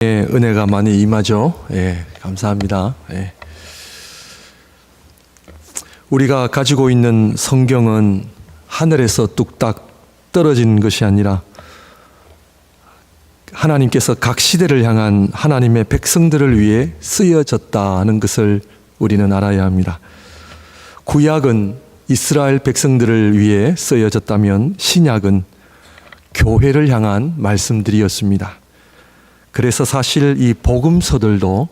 은혜가 많이 임하죠. 감사합니다. 우리가 가지고 있는 성경은 하늘에서 뚝딱 떨어진 것이 아니라 하나님께서 각 시대를 향한 하나님의 백성들을 위해 쓰여졌다는 것을 우리는 알아야 합니다. 구약은 이스라엘 백성들을 위해 쓰여졌다면 신약은 교회를 향한 말씀들이었습니다. 그래서 사실 이 복음서들도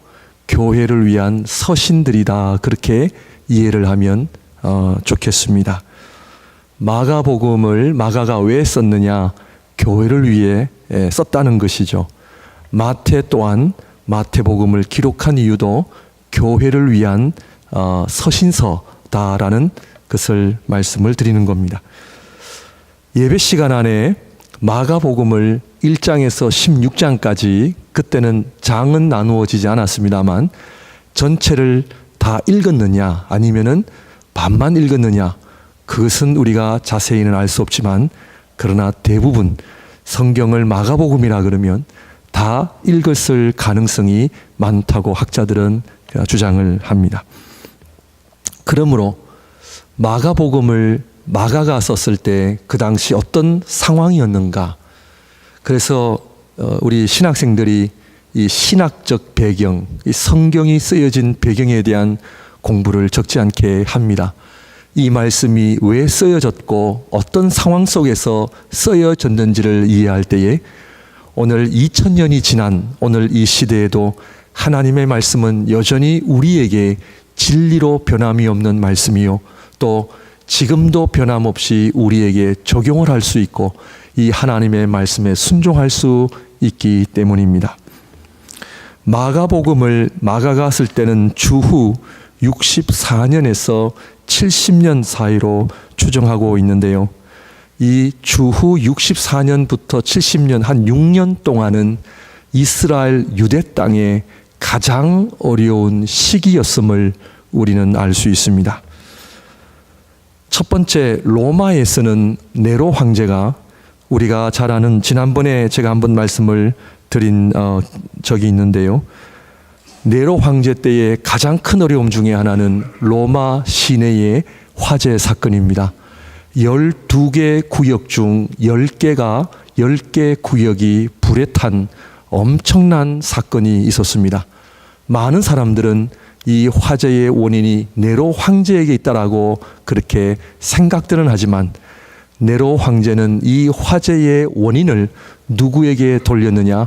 교회를 위한 서신들이다, 그렇게 이해를 하면 좋겠습니다. 마가복음을 마가가 왜 썼느냐? 교회를 위해 썼다는 것이죠. 마태 또한 마태복음을 기록한 이유도 교회를 위한 서신서다라는 것을 말씀을 드리는 겁니다. 예배 시간 안에 마가복음을 1장에서 16장까지, 그때는 장은 나누어지지 않았습니다만 전체를 다 읽었느냐 아니면은 반만 읽었느냐, 그것은 우리가 자세히는 알 수 없지만, 그러나 대부분 성경을 마가복음이라 그러면 다 읽었을 가능성이 많다고 학자들은 주장을 합니다. 그러므로 마가복음을 마가가 썼을 때 그 당시 어떤 상황이었는가? 그래서 우리 신학생들이 이 신학적 배경, 이 성경이 쓰여진 배경에 대한 공부를 적지 않게 합니다. 이 말씀이 왜 쓰여졌고 어떤 상황 속에서 쓰여졌는지를 이해할 때에 오늘 2000년이 지난 오늘 이 시대에도 하나님의 말씀은 여전히 우리에게 진리로 변함이 없는 말씀이요, 또 지금도 변함없이 우리에게 적용을 할 수 있고 이 하나님의 말씀에 순종할 수 있기 때문입니다. 마가복음을 마가가 쓸 때는 주후 64년에서 70년 사이로 추정하고 있는데요. 이 주후 64년부터 70년, 한 6년 동안은 이스라엘 유대 땅의 가장 어려운 시기였음을 우리는 알 수 있습니다. 첫 번째, 로마에서는 네로 황제가, 우리가 잘 아는, 지난번에 제가 한번 말씀을 드린 적이 있는데요. 네로 황제 때의 가장 큰 어려움 중에 하나는 로마 시내의 화재 사건입니다. 12개 구역 중 10개 구역이 불에 탄 엄청난 사건이 있었습니다. 많은 사람들은 이 화재의 원인이 네로 황제에게 있다라고 그렇게 생각들은 하지만, 네로 황제는 이 화재의 원인을 누구에게 돌렸느냐?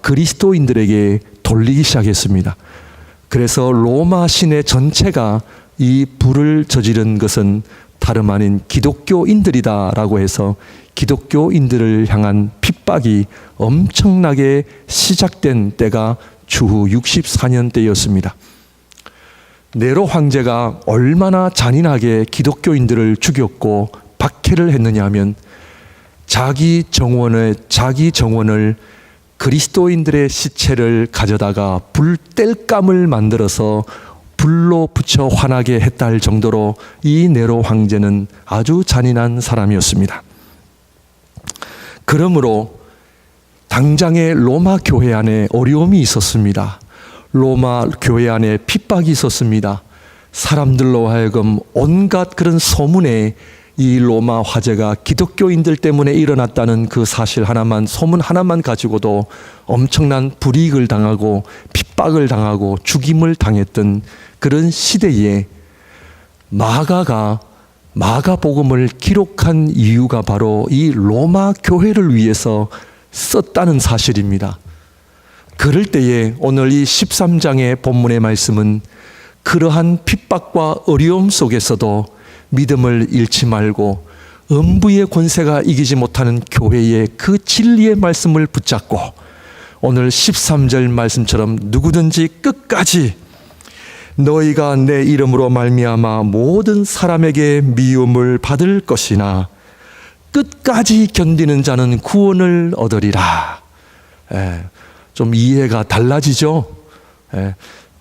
그리스도인들에게 돌리기 시작했습니다. 그래서 로마 시내 전체가 이 불을 저지른 것은 다름 아닌 기독교인들이다라고 해서 기독교인들을 향한 핍박이 엄청나게 시작된 때가 주후 64년 때였습니다. 네로 황제가 얼마나 잔인하게 기독교인들을 죽였고 박해를 했느냐 하면, 자기 정원을 그리스도인들의 시체를 가져다가 불땔감을 만들어서 불로 붙여 환하게 했다 할 정도로 이 네로 황제는 아주 잔인한 사람이었습니다. 그러므로 당장의 로마 교회 안에 어려움이 있었습니다. 로마 교회 안에 핍박이 있었습니다. 사람들로 하여금 온갖 그런 소문에 이 로마 화재가 기독교인들 때문에 일어났다는 그 사실 하나만, 소문 하나만 가지고도 엄청난 불이익을 당하고 핍박을 당하고 죽임을 당했던 그런 시대에 마가가 마가복음을 기록한 이유가 바로 이 로마 교회를 위해서 썼다는 사실입니다. 그럴 때에 오늘 이 13장의 본문의 말씀은 그러한 핍박과 어려움 속에서도 믿음을 잃지 말고 음부의 권세가 이기지 못하는 교회의 그 진리의 말씀을 붙잡고, 오늘 13절 말씀처럼 누구든지 끝까지 너희가 내 이름으로 말미암아 모든 사람에게 미움을 받을 것이나 끝까지 견디는 자는 구원을 얻으리라. 좀 이해가 달라지죠?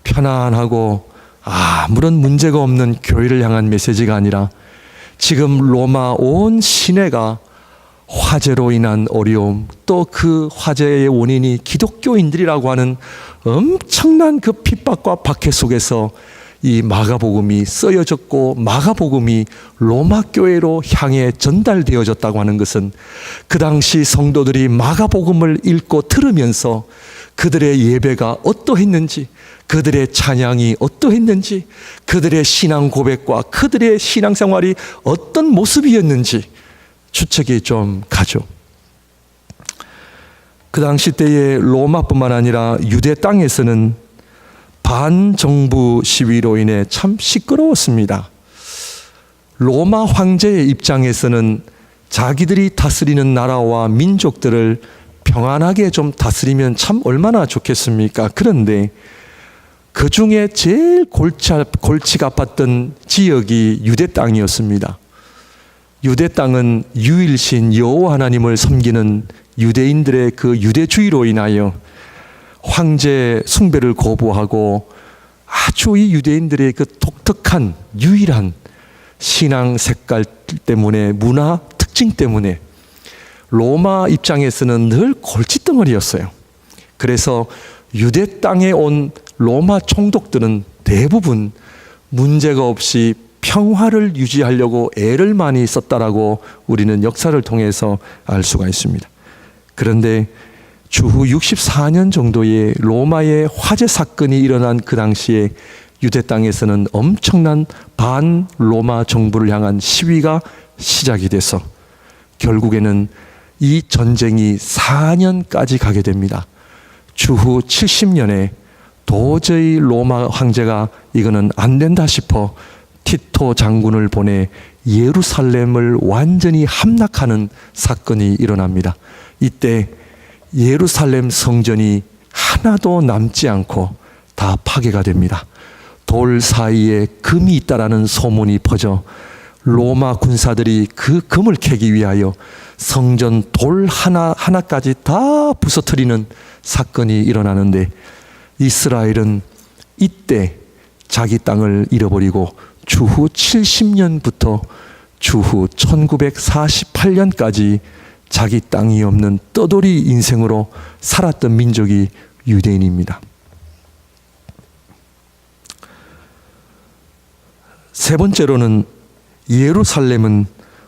편안하고 아무런 문제가 없는 교회를 향한 메시지가 아니라, 지금 로마 온 시내가 화재로 인한 어려움, 또 그 화재의 원인이 기독교인들이라고 하는 엄청난 그 핍박과 박해 속에서 이 마가복음이 쓰여졌고 마가복음이 로마 교회로 향해 전달되어졌다고 하는 것은 그 당시 성도들이 마가복음을 읽고 들으면서 그들의 예배가 어떠했는지, 그들의 찬양이 어떠했는지, 그들의 신앙 고백과 그들의 신앙생활이 어떤 모습이었는지 추측이 좀 가죠. 그 당시 때에 로마뿐만 아니라 유대 땅에서는 반정부 시위로 인해 참 시끄러웠습니다. 로마 황제의 입장에서는 자기들이 다스리는 나라와 민족들을 평안하게 좀 다스리면 참 얼마나 좋겠습니까? 그런데 그 중에 제일 골치가 아팠던 지역이 유대 땅이었습니다. 유대 땅은 유일신 여호와 하나님을 섬기는 유대인들의 그 유대주의로 인하여 황제 숭배를 거부하고 아주 이 유대인들의 그 독특한 유일한 신앙 색깔 때문에, 문화 특징 때문에 로마 입장에서는 늘 골칫덩어리였어요. 그래서 유대 땅에 온 로마 총독들은 대부분 문제가 없이 평화를 유지하려고 애를 많이 썼다라고 우리는 역사를 통해서 알 수가 있습니다. 그런데 주후 64년 정도의 로마의 화재 사건이 일어난 그 당시에 유대 땅에서는 엄청난 반로마 정부를 향한 시위가 시작이 돼서 결국에는 이 전쟁이 4년까지 가게 됩니다. 주후 70년에 도저히 로마 황제가 이거는 안 된다 싶어 티토 장군을 보내 예루살렘을 완전히 함락하는 사건이 일어납니다. 이때 예루살렘 성전이 하나도 남지 않고 다 파괴가 됩니다. 돌 사이에 금이 있다라는 소문이 퍼져 로마 군사들이 그 금을 캐기 위하여 성전 돌 하나까지 다 부서뜨리는 사건이 일어나는데 이스라엘은 이때 자기 땅을 잃어버리고 주후 70년부터 주후 1948년까지 자기 땅이 없는 떠돌이 인생으로 살았던 민족이 유대인입니다. 세 번째로는 예루살렘은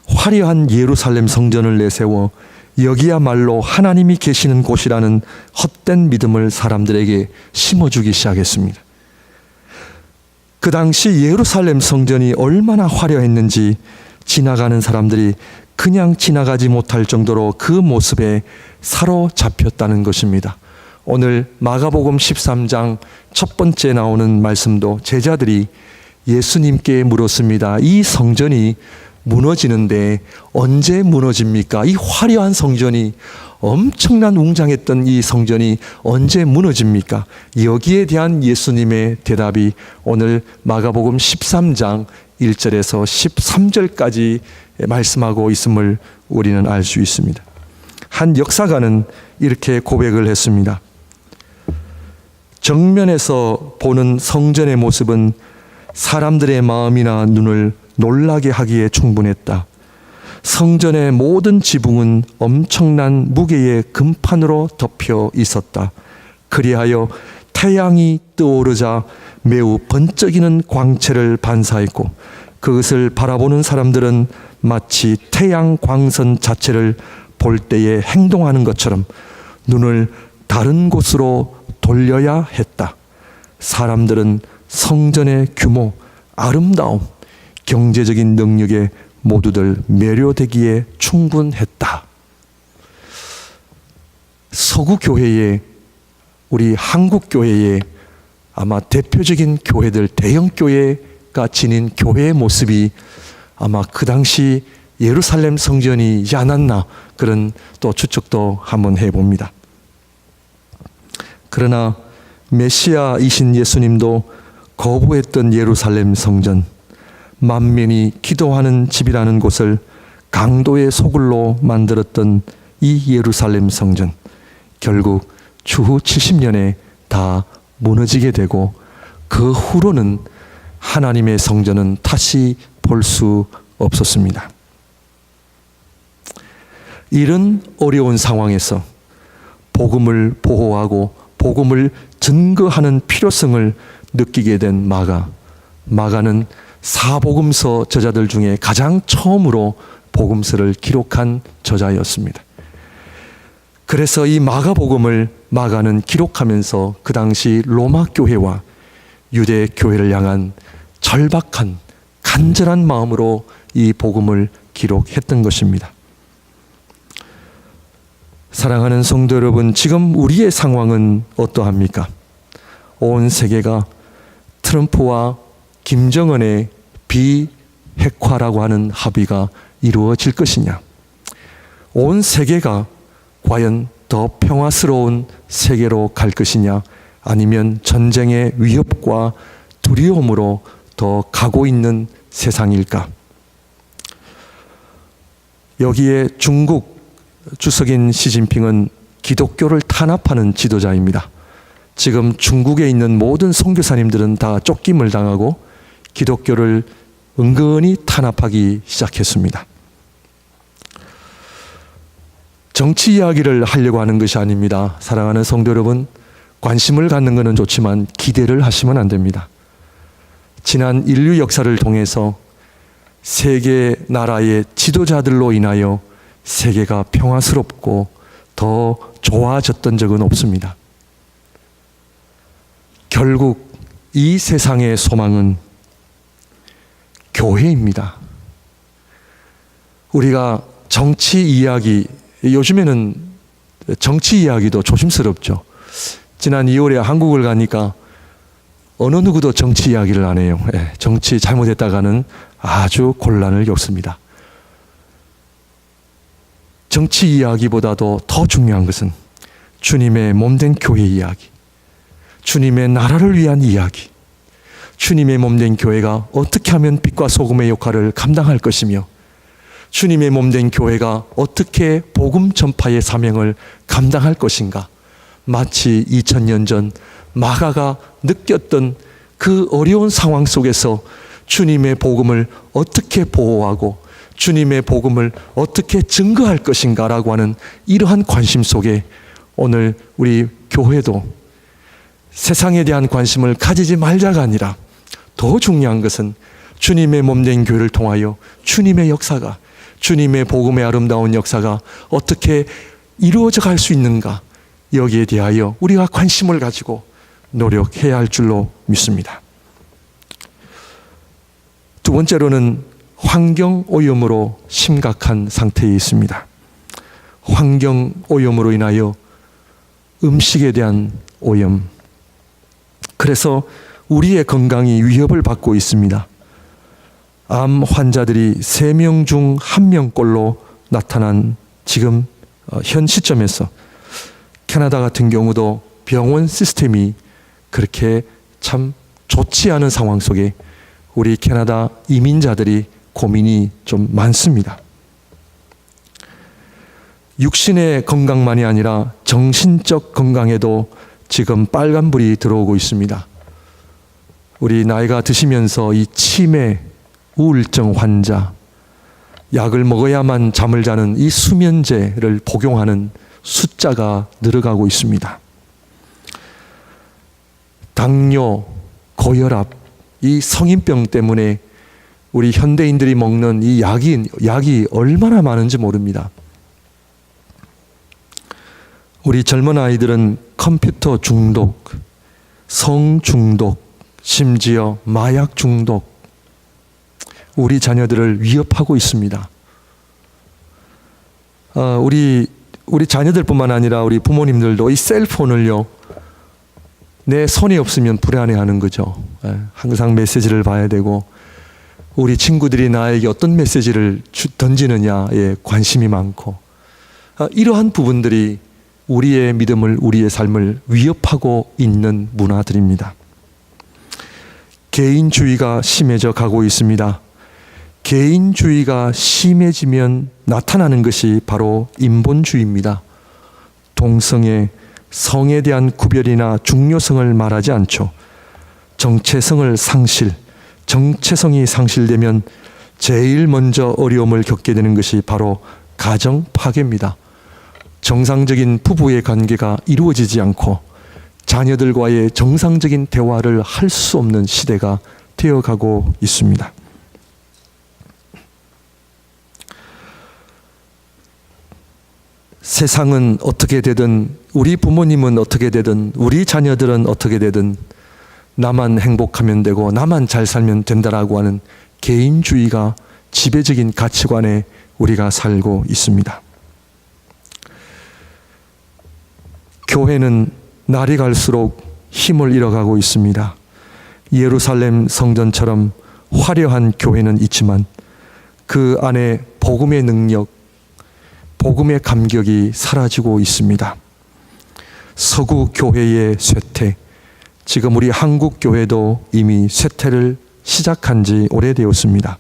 화려한 예루살렘 성전을 내세워 여기야말로 하나님이 계시는 곳이라는 헛된 믿음을 사람들에게 심어주기 시작했습니다. 그 당시 예루살렘 성전이 얼마나 화려했는지 지나가는 사람들이 그냥 지나가지 못할 정도로 그 모습에 사로잡혔다는 것입니다. 오늘 마가복음 13장 첫 번째 나오는 말씀도 제자들이 예수님께 물었습니다. 이 성전이 무너지는데 언제 무너집니까? 이 화려한 성전이, 엄청난 웅장했던 이 성전이 언제 무너집니까? 여기에 대한 예수님의 대답이 오늘 마가복음 13장 1절에서 13절까지 말씀하고 있음을 우리는 알 수 있습니다. 한 역사가는 이렇게 고백을 했습니다. 정면에서 보는 성전의 모습은 사람들의 마음이나 눈을 놀라게 하기에 충분했다. 성전의 모든 지붕은 엄청난 무게의 금판으로 덮여 있었다. 그리하여 태양이 떠오르자 매우 번쩍이는 광채를 반사했고 그것을 바라보는 사람들은 마치 태양 광선 자체를 볼 때에 행동하는 것처럼 눈을 다른 곳으로 돌려야 했다. 사람들은 성전의 규모, 아름다움, 경제적인 능력에 모두들 매료되기에 충분했다. 서구 교회에, 우리 한국 교회에 아마 대표적인 교회들, 대형 교회가 지닌 교회의 모습이 아마 그 당시 예루살렘 성전이지 않았나, 그런 또 추측도 한번 해봅니다. 그러나 메시아이신 예수님도 거부했던 예루살렘 성전, 만민이 기도하는 집이라는 곳을 강도의 소굴로 만들었던 이 예루살렘 성전, 결국 주후 70년에 다 무너지게 되고 그 후로는 하나님의 성전은 다시 볼 수 없었습니다. 이런 어려운 상황에서 복음을 보호하고 복음을 증거하는 필요성을 느끼게 된 마가는 사복음서 저자들 중에 가장 처음으로 복음서를 기록한 저자였습니다. 그래서 이 마가복음을 마가는 기록하면서 그 당시 로마 교회와 유대 교회를 향한 절박한 간절한 마음으로 이 복음을 기록했던 것입니다. 사랑하는 성도 여러분, 지금 우리의 상황은 어떠합니까? 온 세계가 트럼프와 김정은의 비핵화라고 하는 합의가 이루어질 것이냐? 온 세계가 과연 더 평화스러운 세계로 갈 것이냐? 아니면 전쟁의 위협과 두려움으로 더 가고 있는 세상일까? 여기에 중국 주석인 시진핑은 기독교를 탄압하는 지도자입니다. 지금 중국에 있는 모든 선교사님들은 다 쫓김을 당하고 기독교를 은근히 탄압하기 시작했습니다. 정치 이야기를 하려고 하는 것이 아닙니다. 사랑하는 성도 여러분, 관심을 갖는 것은 좋지만 기대를 하시면 안 됩니다. 지난 인류 역사를 통해서 세계 나라의 지도자들로 인하여 세계가 평화스럽고 더 좋아졌던 적은 없습니다. 결국 이 세상의 소망은 교회입니다. 우리가 정치 이야기, 요즘에는 정치 이야기도 조심스럽죠. 지난 2월에 한국을 가니까 어느 누구도 정치 이야기를 안 해요. 정치 잘못했다가는 아주 곤란을 겪습니다. 정치 이야기보다도 더 중요한 것은 주님의 몸된 교회 이야기, 주님의 나라를 위한 이야기, 주님의 몸된 교회가 어떻게 하면 빛과 소금의 역할을 감당할 것이며 주님의 몸된 교회가 어떻게 복음 전파의 사명을 감당할 것인가. 마치 2000년 전 마가가 느꼈던 그 어려운 상황 속에서 주님의 복음을 어떻게 보호하고 주님의 복음을 어떻게 증거할 것인가 라고 하는 이러한 관심 속에 오늘 우리 교회도 세상에 대한 관심을 가지지 말자가 아니라 더 중요한 것은 주님의 몸된 교회를 통하여 주님의 역사가, 주님의 복음의 아름다운 역사가 어떻게 이루어져 갈 수 있는가, 여기에 대하여 우리가 관심을 가지고 노력해야 할 줄로 믿습니다. 두 번째로는 환경 오염으로 심각한 상태에 있습니다. 환경 오염으로 인하여 음식에 대한 오염, 그래서 우리의 건강이 위협을 받고 있습니다. 암 환자들이 3명 중 1명꼴로 나타난 지금 현 시점에서 캐나다 같은 경우도 병원 시스템이 그렇게 참 좋지 않은 상황 속에 우리 캐나다 이민자들이 고민이 좀 많습니다. 육신의 건강만이 아니라 정신적 건강에도 지금 빨간불이 들어오고 있습니다. 우리 나이가 드시면서 이 치매, 우울증 환자, 약을 먹어야만 잠을 자는 이 수면제를 복용하는 숫자가 늘어가고 있습니다. 당뇨, 고혈압, 이 성인병 때문에 우리 현대인들이 먹는 이 약이 얼마나 많은지 모릅니다. 우리 젊은 아이들은 컴퓨터 중독, 성 중독, 심지어 마약 중독, 우리 자녀들을 위협하고 있습니다. 우리 자녀들뿐만 아니라 우리 부모님들도 이 셀폰을요, 내 손이 없으면 불안해하는 거죠. 항상 메시지를 봐야 되고 우리 친구들이 나에게 어떤 메시지를 던지느냐에 관심이 많고, 이러한 부분들이 우리의 믿음을, 우리의 삶을 위협하고 있는 문화들입니다. 개인주의가 심해져 가고 있습니다. 개인주의가 심해지면 나타나는 것이 바로 인본주의입니다. 동성애, 성에 대한 구별이나 중요성을 말하지 않죠. 정체성이 상실되면 제일 먼저 어려움을 겪게 되는 것이 바로 가정 파괴입니다. 정상적인 부부의 관계가 이루어지지 않고 자녀들과의 정상적인 대화를 할 수 없는 시대가 되어가고 있습니다. 세상은 어떻게 되든, 우리 부모님은 어떻게 되든, 우리 자녀들은 어떻게 되든 나만 행복하면 되고 나만 잘 살면 된다라고 하는 개인주의가 지배적인 가치관에 우리가 살고 있습니다. 교회는 날이 갈수록 힘을 잃어가고 있습니다. 예루살렘 성전처럼 화려한 교회는 있지만 그 안에 복음의 능력, 복음의 감격이 사라지고 있습니다. 서구 교회의 쇠퇴, 지금 우리 한국 교회도 이미 쇠퇴를 시작한 지 오래되었습니다.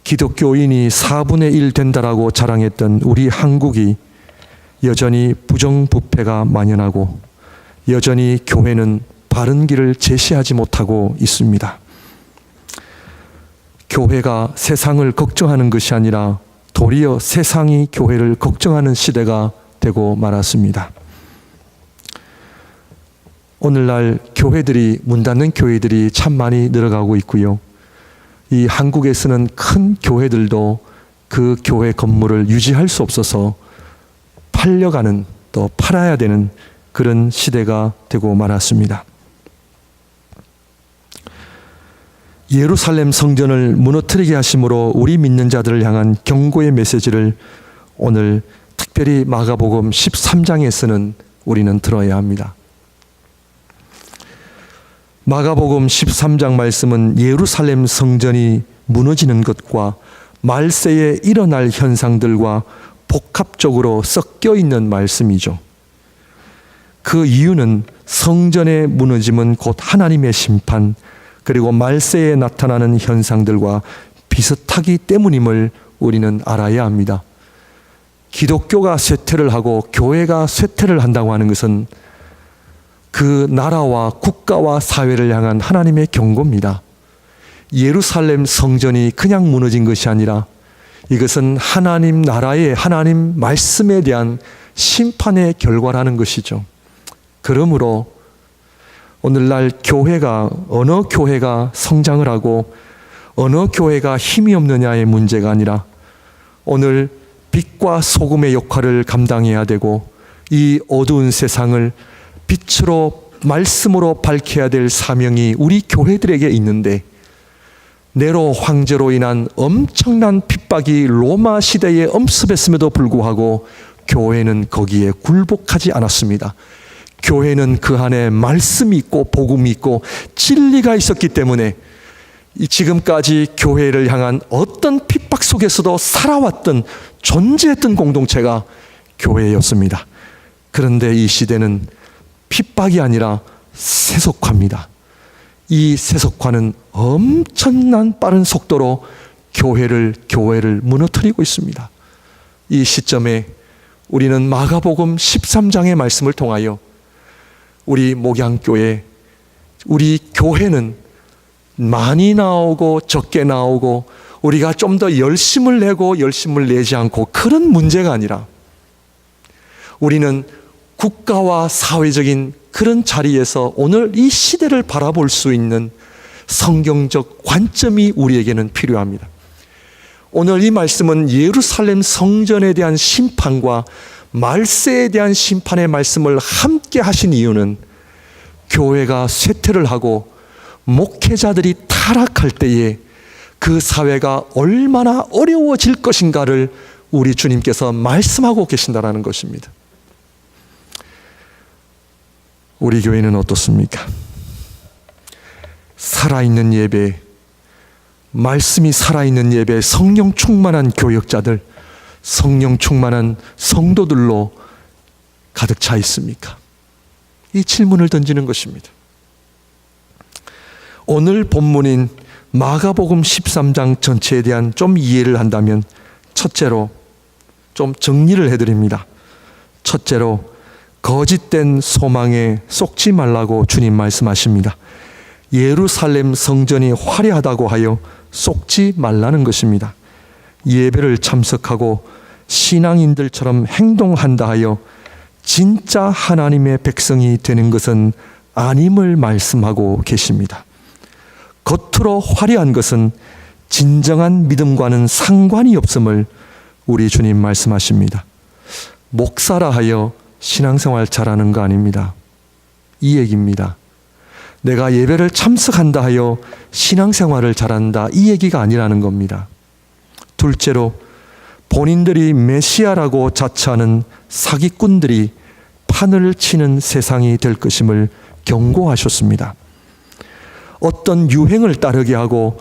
기독교인이 4분의 1 된다라고 자랑했던 우리 한국이 여전히 부정부패가 만연하고 여전히 교회는 바른 길을 제시하지 못하고 있습니다. 교회가 세상을 걱정하는 것이 아니라 도리어 세상이 교회를 걱정하는 시대가 되고 말았습니다. 오늘날 교회들이, 문 닫는 교회들이 참 많이 늘어가고 있고요. 이 한국에서는 큰 교회들도 그 교회 건물을 유지할 수 없어서 팔려가는, 또 팔아야 되는 그런 시대가 되고 말았습니다. 예루살렘 성전을 무너뜨리게 하심으로 우리 믿는 자들을 향한 경고의 메시지를 오늘 특별히 마가복음 13장에서는 우리는 들어야 합니다. 마가복음 13장 말씀은 예루살렘 성전이 무너지는 것과 말세에 일어날 현상들과 복합적으로 섞여 있는 말씀이죠. 그 이유는 성전의 무너짐은 곧 하나님의 심판, 그리고 말세에 나타나는 현상들과 비슷하기 때문임을 우리는 알아야 합니다. 기독교가 쇠퇴를 하고 교회가 쇠퇴를 한다고 하는 것은 그 나라와 국가와 사회를 향한 하나님의 경고입니다. 예루살렘 성전이 그냥 무너진 것이 아니라 이것은 하나님 나라의, 하나님 말씀에 대한 심판의 결과라는 것이죠. 그러므로 오늘날 교회가, 어느 교회가 성장을 하고 어느 교회가 힘이 없느냐의 문제가 아니라 오늘 빛과 소금의 역할을 감당해야 되고 이 어두운 세상을 빛으로, 말씀으로 밝혀야 될 사명이 우리 교회들에게 있는데, 네로 황제로 인한 엄청난 핍박이 로마 시대에 엄습했음에도 불구하고 교회는 거기에 굴복하지 않았습니다. 교회는 그 안에 말씀이 있고 복음이 있고 진리가 있었기 때문에 지금까지 교회를 향한 어떤 핍박 속에서도 살아왔던, 존재했던 공동체가 교회였습니다. 그런데 이 시대는 핍박이 아니라 세속화입니다. 이 세속화는 엄청난 빠른 속도로 교회를 무너뜨리고 있습니다. 이 시점에 우리는 마가복음 13장의 말씀을 통하여 우리 목양교회, 우리 교회는 많이 나오고 적게 나오고 우리가 좀 더 열심을 내고 열심을 내지 않고 그런 문제가 아니라 우리는 국가와 사회적인 그런 자리에서 오늘 이 시대를 바라볼 수 있는 성경적 관점이 우리에게는 필요합니다. 오늘 이 말씀은 예루살렘 성전에 대한 심판과 말세에 대한 심판의 말씀을 함께 하신 이유는 교회가 쇠퇴를 하고 목회자들이 타락할 때에 그 사회가 얼마나 어려워질 것인가를 우리 주님께서 말씀하고 계신다는 것입니다. 우리 교회는 어떻습니까? 살아있는 예배, 말씀이 살아있는 예배, 성령 충만한 교역자들, 성령 충만한 성도들로 가득 차 있습니까? 이 질문을 던지는 것입니다. 오늘 본문인 마가복음 13장 전체에 대한 좀 이해를 한다면 첫째로 좀 정리를 해드립니다. 첫째로 거짓된 소망에 쏙지 말라고 주님 말씀하십니다. 예루살렘 성전이 화려하다고 하여 쏙지 말라는 것입니다. 예배를 참석하고 신앙인들처럼 행동한다 하여 진짜 하나님의 백성이 되는 것은 아님을 말씀하고 계십니다. 겉으로 화려한 것은 진정한 믿음과는 상관이 없음을 우리 주님 말씀하십니다. 목사라 하여 신앙생활 잘하는 거 아닙니다. 이 얘기입니다. 내가 예배를 참석한다 하여 신앙생활을 잘한다, 이 얘기가 아니라는 겁니다. 둘째로, 본인들이 메시아라고 자처하는 사기꾼들이 판을 치는 세상이 될 것임을 경고하셨습니다. 어떤 유행을 따르게 하고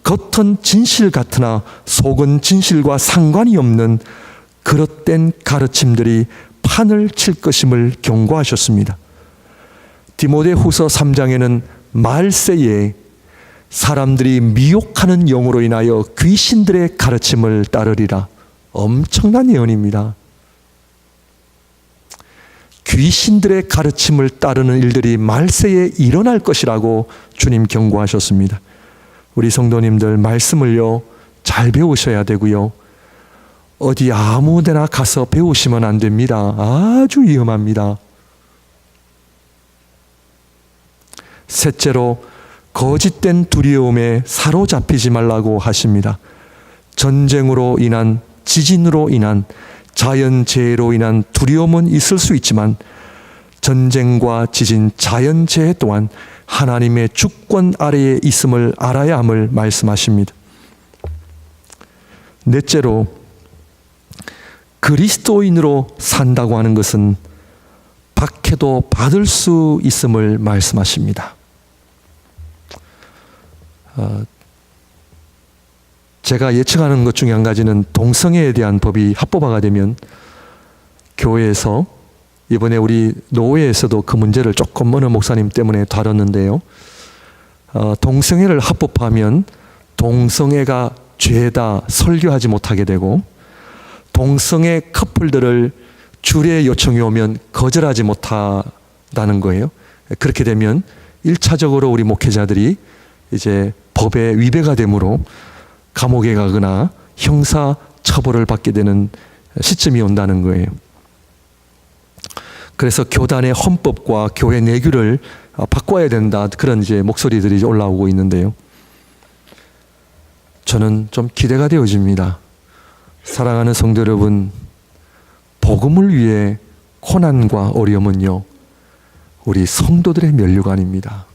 겉은 진실 같으나 속은 진실과 상관이 없는 그릇된 가르침들이 판을 칠 것임을 경고하셨습니다. 디모데후서 3장에는 말세에 사람들이 미혹하는 영으로 인하여 귀신들의 가르침을 따르리라, 엄청난 예언입니다. 귀신들의 가르침을 따르는 일들이 말세에 일어날 것이라고 주님 경고하셨습니다. 우리 성도님들, 말씀을요 잘 배우셔야 되고요, 어디 아무 데나 가서 배우시면 안 됩니다. 아주 위험합니다. 셋째로, 거짓된 두려움에 사로잡히지 말라고 하십니다. 전쟁으로 인한, 지진으로 인한, 자연재해로 인한 두려움은 있을 수 있지만 전쟁과 지진, 자연재해 또한 하나님의 주권 아래에 있음을 알아야 함을 말씀하십니다. 넷째로, 그리스도인으로 산다고 하는 것은 박해도 받을 수 있음을 말씀하십니다. 제가 예측하는 것 중에 한 가지는 동성애에 대한 법이 합법화가 되면 교회에서, 이번에 우리 노회에서도 그 문제를 조금 어느 목사님 때문에 다뤘는데요, 동성애를 합법화하면 동성애가 죄다 설교하지 못하게 되고, 동성애 커플들을 주례 요청이 오면 거절하지 못한다는 거예요. 그렇게 되면 1차적으로 우리 목회자들이 이제 법에 위배가 되므로 감옥에 가거나 형사 처벌을 받게 되는 시점이 온다는 거예요. 그래서 교단의 헌법과 교회 내규를 바꿔야 된다, 그런 이제 목소리들이 올라오고 있는데요, 저는 좀 기대가 되어집니다. 사랑하는 성도 여러분, 복음을 위해 고난과 어려움은요 우리 성도들의 면류가 아닙니다.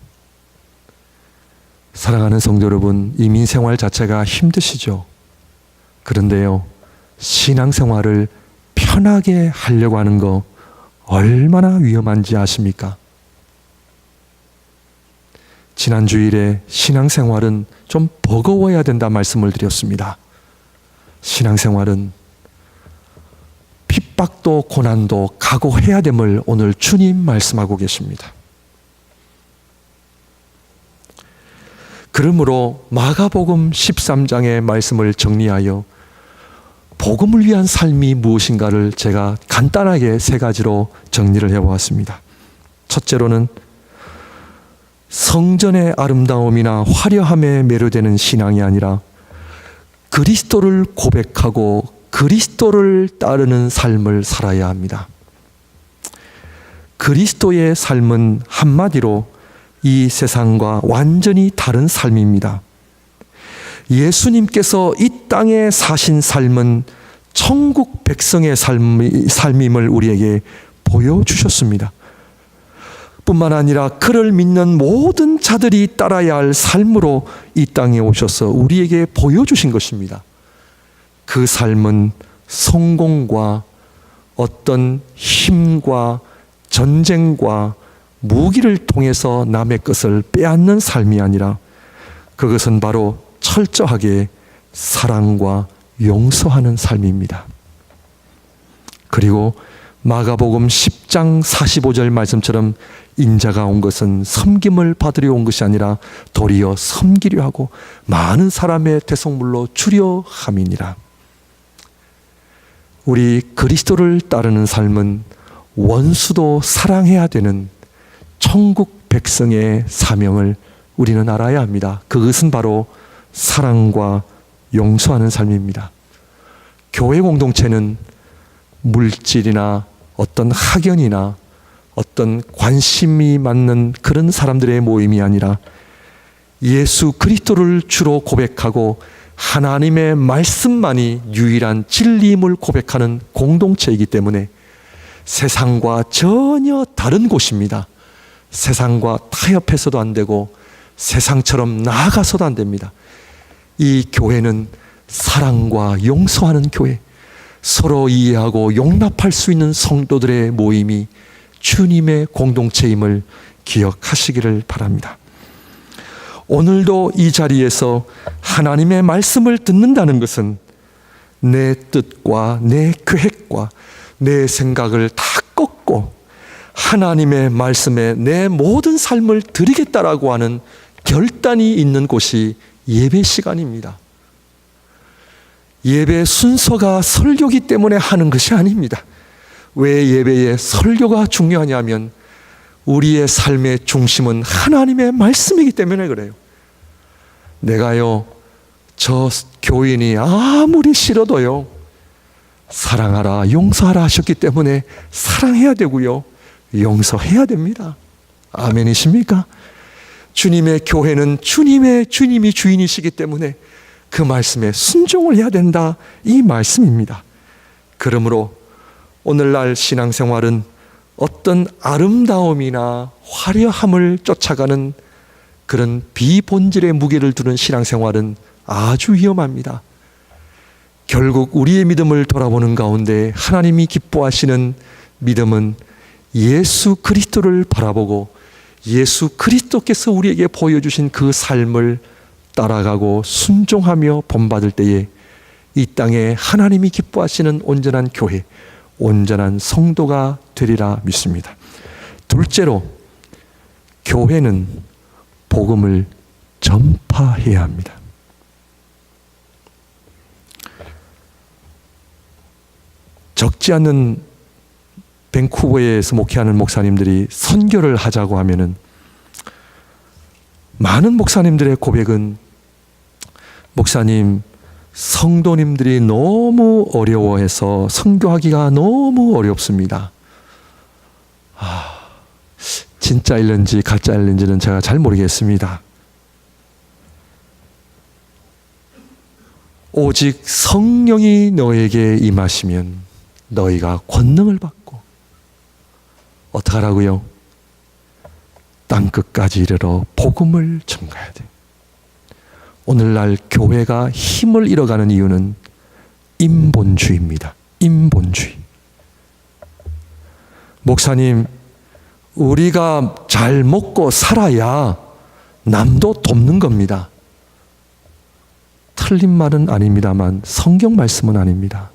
사랑하는 성도 여러분, 이민생활 자체가 힘드시죠? 그런데요, 신앙생활을 편하게 하려고 하는 거 얼마나 위험한지 아십니까? 지난 주일에 신앙생활은 좀 버거워야 된다 말씀을 드렸습니다. 신앙생활은 핍박도 고난도 각오해야 됨을 오늘 주님 말씀하고 계십니다. 그러므로 마가복음 13장의 말씀을 정리하여 복음을 위한 삶이 무엇인가를 제가 간단하게 세 가지로 정리를 해보았습니다. 첫째로는 성전의 아름다움이나 화려함에 매료되는 신앙이 아니라 그리스도를 고백하고 그리스도를 따르는 삶을 살아야 합니다. 그리스도의 삶은 한마디로 이 세상과 완전히 다른 삶입니다. 예수님께서 이 땅에 사신 삶은 천국 백성의 삶임을 우리에게 보여주셨습니다. 뿐만 아니라 그를 믿는 모든 자들이 따라야 할 삶으로 이 땅에 오셔서 우리에게 보여주신 것입니다. 그 삶은 성공과 어떤 힘과 전쟁과 무기를 통해서 남의 것을 빼앗는 삶이 아니라 그것은 바로 철저하게 사랑과 용서하는 삶입니다. 그리고 마가복음 10장 45절 말씀처럼 인자가 온 것은 섬김을 받으려 온 것이 아니라 도리어 섬기려 하고 많은 사람의 대속물로 주려 함이니라. 우리 그리스도를 따르는 삶은 원수도 사랑해야 되는 천국 백성의 사명을 우리는 알아야 합니다. 그것은 바로 사랑과 용서하는 삶입니다. 교회 공동체는 물질이나 어떤 학연이나 어떤 관심이 맞는 그런 사람들의 모임이 아니라 예수 그리스도를 주로 고백하고 하나님의 말씀만이 유일한 진리임을 고백하는 공동체이기 때문에 세상과 전혀 다른 곳입니다. 세상과 타협해서도 안 되고 세상처럼 나아가서도 안 됩니다. 이 교회는 사랑과 용서하는 교회, 서로 이해하고 용납할 수 있는 성도들의 모임이 주님의 공동체임을 기억하시기를 바랍니다. 오늘도 이 자리에서 하나님의 말씀을 듣는다는 것은 내 뜻과 내 계획과 내 생각을 다 꺾고 하나님의 말씀에 내 모든 삶을 드리겠다라고 하는 결단이 있는 곳이 예배 시간입니다. 예배 순서가 설교기 때문에 하는 것이 아닙니다. 왜 예배에 설교가 중요하냐면 우리의 삶의 중심은 하나님의 말씀이기 때문에 그래요. 내가요, 저 교인이 아무리 싫어도요, 사랑하라, 용서하라 하셨기 때문에 사랑해야 되고요, 용서해야 됩니다. 아멘이십니까? 주님의 교회는 주님이 주인이시기 때문에 그 말씀에 순종을 해야 된다, 이 말씀입니다. 그러므로 오늘날 신앙생활은 어떤 아름다움이나 화려함을 쫓아가는 그런 비본질의 무게를 두는 신앙생활은 아주 위험합니다. 결국 우리의 믿음을 돌아보는 가운데 하나님이 기뻐하시는 믿음은 예수 그리스도를 바라보고 예수 그리스도께서 우리에게 보여주신 그 삶을 따라가고 순종하며 본받을 때에 이 땅에 하나님이 기뻐하시는 온전한 교회, 온전한 성도가 되리라 믿습니다. 둘째로, 교회는 복음을 전파해야 합니다. 적지 않은 밴쿠버에서 목회하는 목사님들이 선교를 하자고 하면은 많은 목사님들의 고백은, 목사님, 성도님들이 너무 어려워해서 선교하기가 너무 어렵습니다. 진짜일는지 가짜일는지는 제가 잘 모르겠습니다. 오직 성령이 너에게 임하시면 너희가 권능을 받고 어떡하라고요? 땅끝까지 이르러 복음을 전가해야 돼. 오늘날 교회가 힘을 잃어가는 이유는 인본주의입니다. 인본주의. 목사님, 우리가 잘 먹고 살아야 남도 돕는 겁니다. 틀린 말은 아닙니다만 성경 말씀은 아닙니다.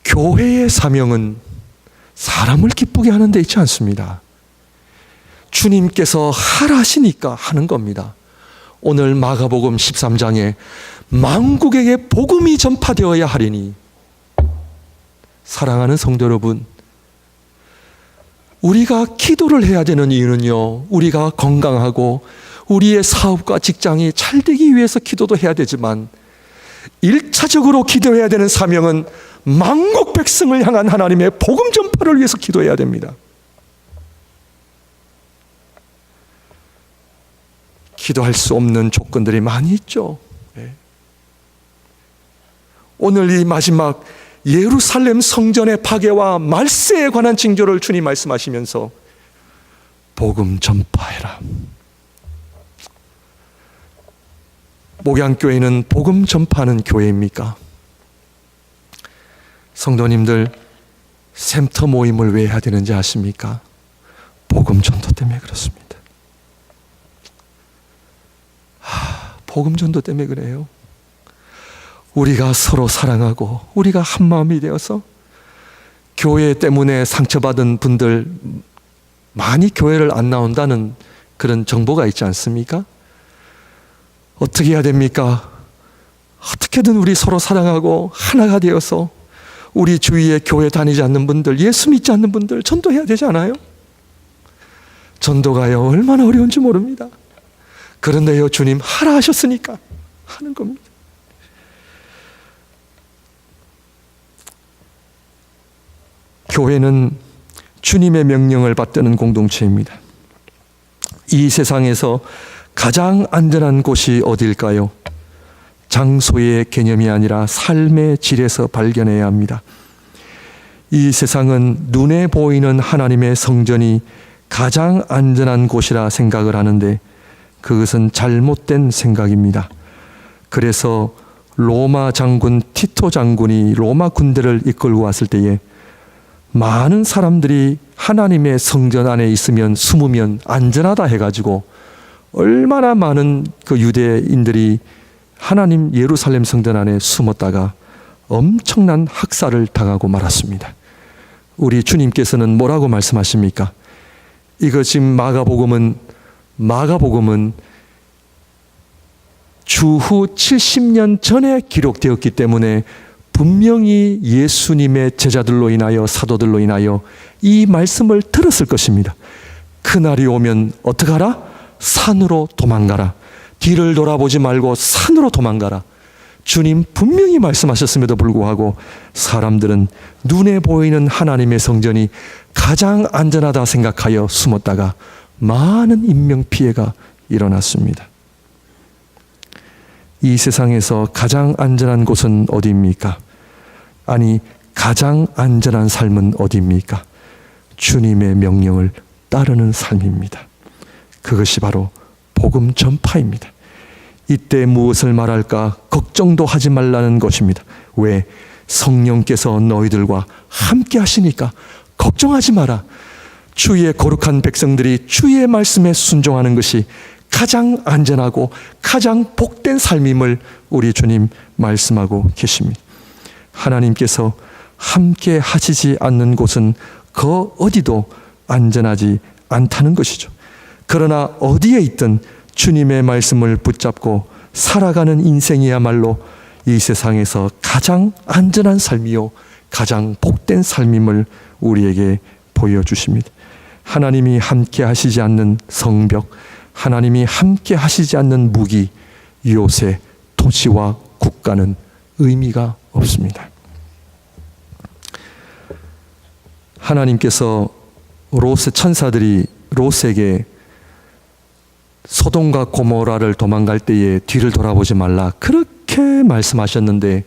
교회의 사명은 사람을 기쁘게 하는 데 있지 않습니다. 주님께서 하라 하시니까 하는 겁니다. 오늘 마가복음 13장에 만국에게 복음이 전파되어야 하리니, 사랑하는 성도 여러분, 우리가 기도를 해야 되는 이유는요, 우리가 건강하고 우리의 사업과 직장이 잘 되기 위해서 기도도 해야 되지만 1차적으로 기도해야 되는 사명은 만국 백성을 향한 하나님의 복음 전파를 위해서 기도해야 됩니다. 기도할 수 없는 조건들이 많이 있죠. 오늘 이 마지막 예루살렘 성전의 파괴와 말세에 관한 징조를 주님 말씀하시면서 복음 전파해라. 목양교회는 복음 전파하는 교회입니까? 성도님들, 샘터 모임을 왜 해야 되는지 아십니까? 복음 전도 때문에 그렇습니다. 복음 전도 때문에 그래요. 우리가 서로 사랑하고 우리가 한 마음이 되어서, 교회 때문에 상처받은 분들 많이 교회를 안 나온다는 그런 정보가 있지 않습니까? 어떻게 해야 됩니까? 어떻게든 우리 서로 사랑하고 하나가 되어서 우리 주위에 교회 다니지 않는 분들, 예수 믿지 않는 분들 전도해야 되지 않아요? 전도가요, 얼마나 어려운지 모릅니다. 그런데요, 주님 하라 하셨으니까 하는 겁니다. 교회는 주님의 명령을 받드는 공동체입니다. 이 세상에서 가장 안전한 곳이 어딜까요? 장소의 개념이 아니라 삶의 질에서 발견해야 합니다. 이 세상은 눈에 보이는 하나님의 성전이 가장 안전한 곳이라 생각을 하는데 그것은 잘못된 생각입니다. 그래서 로마 장군 티토 장군이 로마 군대를 이끌고 왔을 때에 많은 사람들이 하나님의 성전 안에 있으면 숨으면 안전하다 해가지고 얼마나 많은 그 유대인들이 하나님 예루살렘 성전 안에 숨었다가 엄청난 학살을 당하고 말았습니다. 우리 주님께서는 뭐라고 말씀하십니까? 이거 지금 마가복음은 주후 70년 전에 기록되었기 때문에 분명히 예수님의 제자들로 인하여 사도들로 인하여 이 말씀을 들었을 것입니다. 그날이 오면 어떡하라? 산으로 도망가라. 뒤를 돌아보지 말고 산으로 도망가라. 주님 분명히 말씀하셨음에도 불구하고 사람들은 눈에 보이는 하나님의 성전이 가장 안전하다 생각하여 숨었다가 많은 인명피해가 일어났습니다. 이 세상에서 가장 안전한 곳은 어디입니까? 아니, 가장 안전한 삶은 어디입니까? 주님의 명령을 따르는 삶입니다. 그것이 바로 복음 전파입니다. 이때 무엇을 말할까 걱정도 하지 말라는 것입니다. 왜? 성령께서 너희들과 함께 하시니까 걱정하지 마라. 주의 거룩한 백성들이 주의 말씀에 순종하는 것이 가장 안전하고 가장 복된 삶임을 우리 주님 말씀하고 계십니다. 하나님께서 함께 하시지 않는 곳은 그 어디도 안전하지 않다는 것이죠. 그러나 어디에 있든 주님의 말씀을 붙잡고 살아가는 인생이야말로 이 세상에서 가장 안전한 삶이요 가장 복된 삶임을 우리에게 보여주십니다. 하나님이 함께 하시지 않는 성벽, 하나님이 함께 하시지 않는 무기, 요새, 도시와 국가는 의미가 없습니다. 하나님께서 롯의 천사들이 롯에게 소돔과 고모라를 도망갈 때에 뒤를 돌아보지 말라 그렇게 말씀하셨는데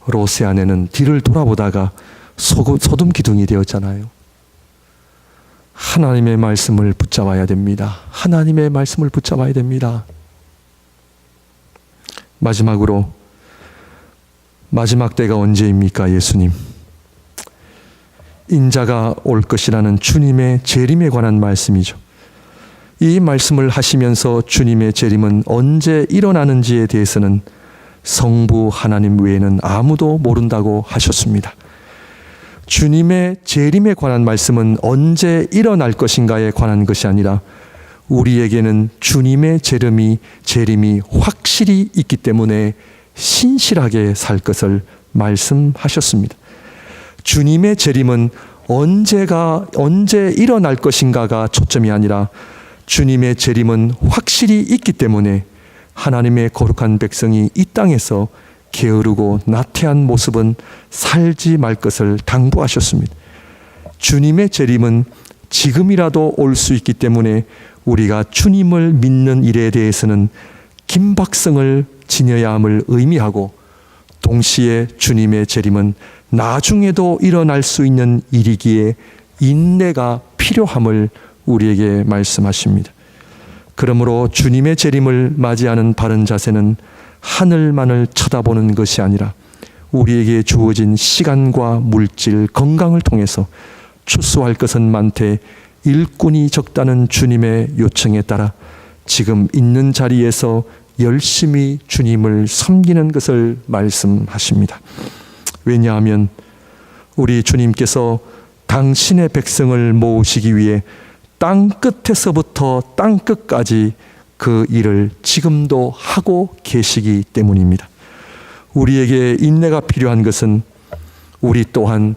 롯의 아내는 뒤를 돌아보다가 소돔 기둥이 되었잖아요. 하나님의 말씀을 붙잡아야 됩니다. 하나님의 말씀을 붙잡아야 됩니다. 마지막으로 마지막 때가 언제입니까? 예수님. 인자가 올 것이라는 주님의 재림에 관한 말씀이죠. 이 말씀을 하시면서 주님의 재림은 언제 일어나는지에 대해서는 성부 하나님 외에는 아무도 모른다고 하셨습니다. 주님의 재림에 관한 말씀은 언제 일어날 것인가에 관한 것이 아니라 우리에게는 주님의 재림이 확실히 있기 때문에 신실하게 살 것을 말씀하셨습니다. 주님의 재림은 언제 일어날 것인가가 초점이 아니라 주님의 재림은 확실히 있기 때문에 하나님의 거룩한 백성이 이 땅에서 게으르고 나태한 모습은 살지 말 것을 당부하셨습니다. 주님의 재림은 지금이라도 올 수 있기 때문에 우리가 주님을 믿는 일에 대해서는 긴박성을 지녀야 함을 의미하고 동시에 주님의 재림은 나중에도 일어날 수 있는 일이기에 인내가 필요함을 우리에게 말씀하십니다. 그러므로 주님의 재림을 맞이하는 바른 자세는 하늘만을 쳐다보는 것이 아니라 우리에게 주어진 시간과 물질, 건강을 통해서 추수할 것은 많되 일꾼이 적다는 주님의 요청에 따라 지금 있는 자리에서 열심히 주님을 섬기는 것을 말씀하십니다. 왜냐하면 우리 주님께서 당신의 백성을 모으시기 위해 땅 끝에서부터 땅 끝까지 그 일을 지금도 하고 계시기 때문입니다. 우리에게 인내가 필요한 것은 우리 또한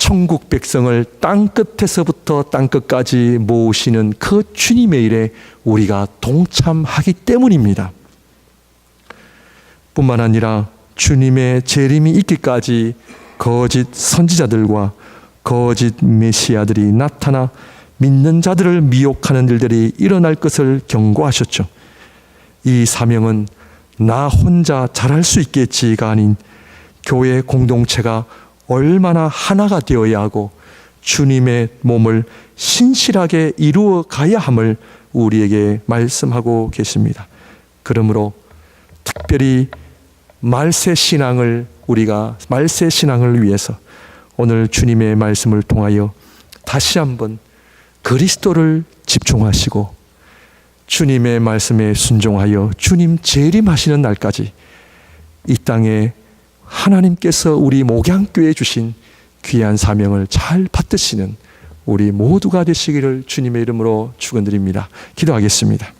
천국 백성을 땅 끝에서부터 땅 끝까지 모으시는 그 주님의 일에 우리가 동참하기 때문입니다. 뿐만 아니라 주님의 재림이 있기까지 거짓 선지자들과 거짓 메시아들이 나타나 믿는 자들을 미혹하는 일들이 일어날 것을 경고하셨죠. 이 사명은 나 혼자 잘할 수 있겠지가 아닌 교회 공동체가 얼마나 하나가 되어야 하고 주님의 몸을 신실하게 이루어 가야 함을 우리에게 말씀하고 계십니다. 그러므로 특별히 말세 신앙을 위해서 오늘 주님의 말씀을 통하여 다시 한번 그리스도를 집중하시고 주님의 말씀에 순종하여 주님 재림하시는 날까지 이 땅에 하나님께서 우리 목양교회에 주신 귀한 사명을 잘 받드시는 우리 모두가 되시기를 주님의 이름으로 축원드립니다. 기도하겠습니다.